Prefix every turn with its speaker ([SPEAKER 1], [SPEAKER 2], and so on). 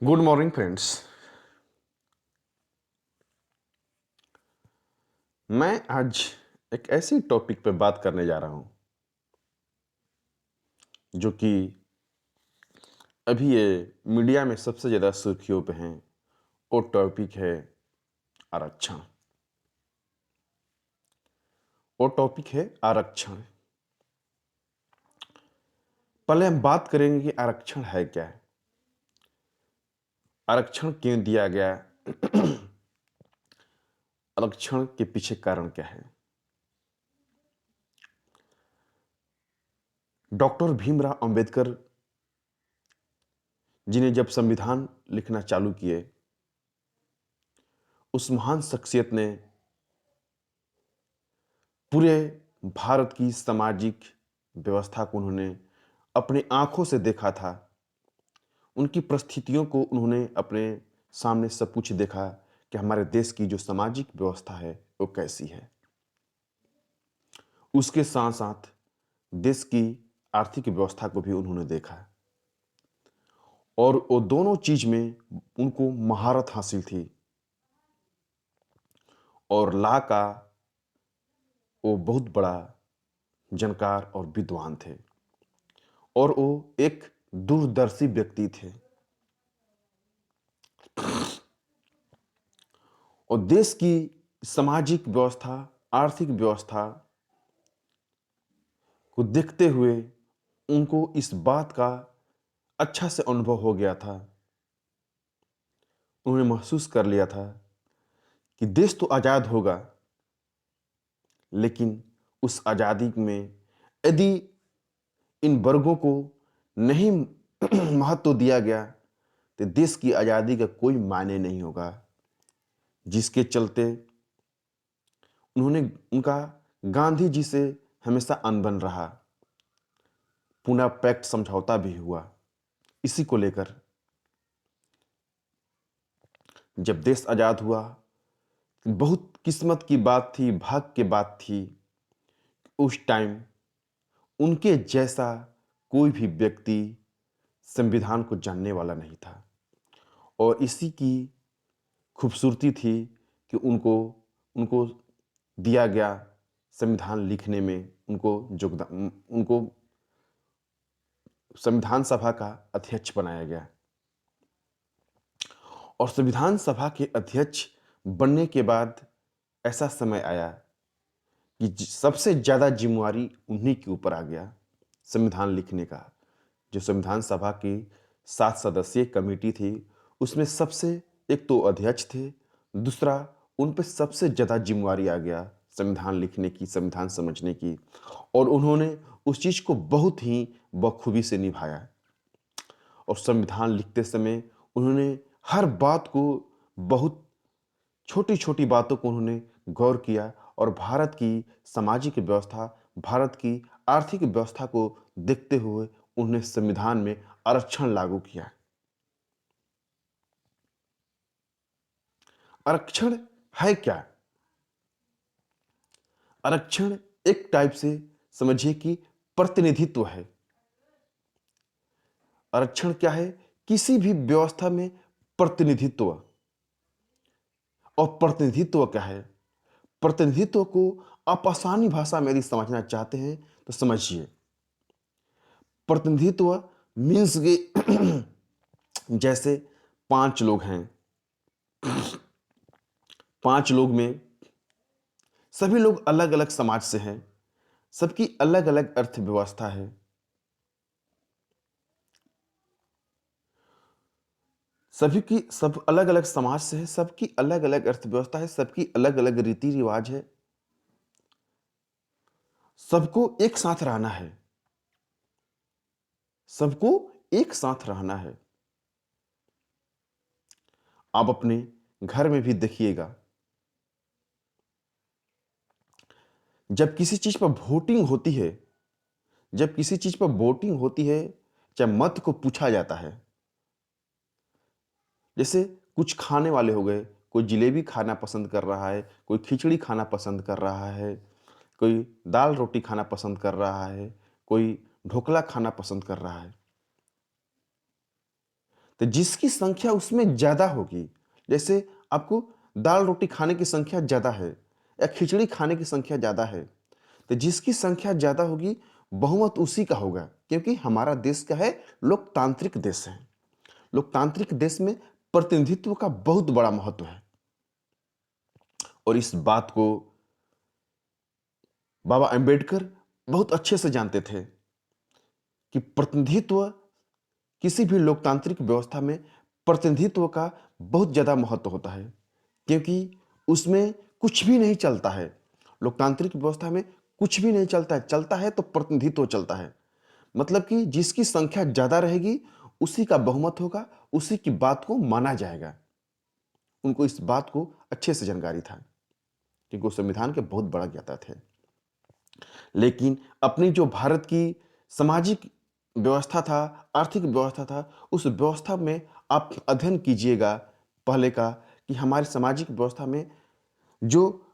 [SPEAKER 1] Good morning friends. मैं आज एक ऐसी टॉपिक पे बात करने जा रहा हूं जो कि अभी ये मीडिया में सबसे ज़्यादा सुर्खियों पे हैं। वो टॉपिक है आरक्षण। वो टॉपिक है आरक्षण। पहले हम बात करेंगे कि आरक्षण है क्या है, आरक्षण क्यों दिया गया, आरक्षण के पीछे कारण क्या है। डॉक्टर भीमराव अंबेडकर जी ने जब संविधान लिखना चालू किए, उस महान शख्सियत ने पूरे भारत की सामाजिक व्यवस्था को उन्होंने अपनी आंखों से देखा था। उनकी परिस्थितियों को उन्होंने अपने सामने सब कुछ देखा कि हमारे देश की जो सामाजिक व्यवस्था है वो कैसी है। उसके साथ साथ देश की आर्थिक व्यवस्था को भी उन्होंने देखा और वो दोनों चीज में उनको महारत हासिल थी और ला का वो बहुत बड़ा जानकार और विद्वान थे और वो एक दूरदर्शी व्यक्ति थे और देश की सामाजिक व्यवस्था, आर्थिक व्यवस्था को देखते हुए उनको इस बात का अच्छा से अनुभव हो गया था। उन्होंने महसूस कर लिया था कि देश तो आज़ाद होगा, लेकिन उस आज़ादी में यदि इन वर्गों को नहीं महत्व दिया गया तो देश की आज़ादी का कोई मायने नहीं होगा। जिसके चलते उन्होंने उनका गांधी जी से हमेशा अनबन रहा। पूना पैक्ट समझौता भी हुआ इसी को लेकर। जब देश आज़ाद हुआ, बहुत किस्मत की बात थी, भाग्य की बात थी। उस टाइम उनके जैसा कोई भी व्यक्ति संविधान को जानने वाला नहीं था और इसी की खूबसूरती थी कि उनको उनको दिया गया संविधान लिखने में, उनको संविधान सभा का अध्यक्ष बनाया गया और संविधान सभा के अध्यक्ष बनने के बाद ऐसा समय आया कि सबसे ज़्यादा जिम्मेवारी उन्हीं के ऊपर आ गया संविधान लिखने का। जो संविधान सभा की 7 सदस्यीय कमेटी थी, उसमें सबसे एक तो अध्यक्ष थे, दूसरा उन पर सबसे ज़्यादा जिम्मेवारी आ गया संविधान लिखने की, संविधान समझने की और उन्होंने उस चीज़ को बहुत ही बखूबी से निभाया और संविधान लिखते समय उन्होंने हर बात को, बहुत छोटी छोटी बातों को उन्होंने गौर किया और भारत की सामाजिक व्यवस्था, भारत की आर्थिक व्यवस्था को देखते हुए उन्होंने संविधान में आरक्षण लागू किया। आरक्षण है क्या? आरक्षण एक टाइप से समझिए कि प्रतिनिधित्व है। आरक्षण क्या है? किसी भी व्यवस्था में प्रतिनिधित्व। और प्रतिनिधित्व क्या है? प्रतिनिधित्व को आप आसानी भाषा में यदि समझना चाहते हैं तो समझिए, प्रतिनिधित्व मीन्स के जैसे 5 लोग हैं, 5 लोग में सभी लोग अलग अलग समाज से हैं, सबकी अलग अलग अर्थव्यवस्था है, सभी की सब अलग अलग समाज से है, सबकी अलग अलग अर्थव्यवस्था है, सबकी अलग अलग रीति रिवाज है, सबको एक साथ रहना है, सबको एक साथ रहना है। आप अपने घर में भी देखिएगा, जब किसी चीज पर वोटिंग होती है, जब किसी चीज पर वोटिंग होती है, चाहे मत को पूछा जाता है, जैसे कुछ खाने वाले हो गए, कोई जलेबी खाना पसंद कर रहा है, कोई खिचड़ी खाना पसंद कर रहा है, कोई दाल रोटी खाना पसंद कर रहा है, कोई ढोकला खाना पसंद कर रहा है। तो जिसकी संख्या उसमें ज़्यादा होगी, जैसे आपको दाल रोटी खाने की संख्या ज़्यादा है या खिचड़ी खाने की संख्या ज़्यादा है, तो जिसकी संख्या ज़्यादा होगी बहुमत उसी का होगा, क्योंकि हमारा देश क्या है, लोकतांत्रिक देश है। लोकतांत्रिक देश में प्रतिनिधित्व का बहुत बड़ा महत्व है और इस बात को बाबा अंबेडकर बहुत अच्छे से जानते थे कि प्रतिनिधित्व किसी भी लोकतांत्रिक व्यवस्था में प्रतिनिधित्व का बहुत ज़्यादा महत्व होता है, क्योंकि उसमें कुछ भी नहीं चलता है। लोकतांत्रिक व्यवस्था में कुछ भी नहीं चलता है, चलता है तो प्रतिनिधित्व चलता है। मतलब कि जिसकी संख्या ज़्यादा रहेगी उसी का बहुमत होगा, उसी की बात को माना जाएगा। उनको इस बात को अच्छे से जानकारी था, क्योंकि वो संविधान के बहुत बड़ा ज्ञाता थे। लेकिन अपनी जो भारत की सामाजिक व्यवस्था था, आर्थिक व्यवस्था था, उस व्यवस्था में आप अध्ययन कीजिएगा पहले का, कि हमारी सामाजिक व्यवस्था में जो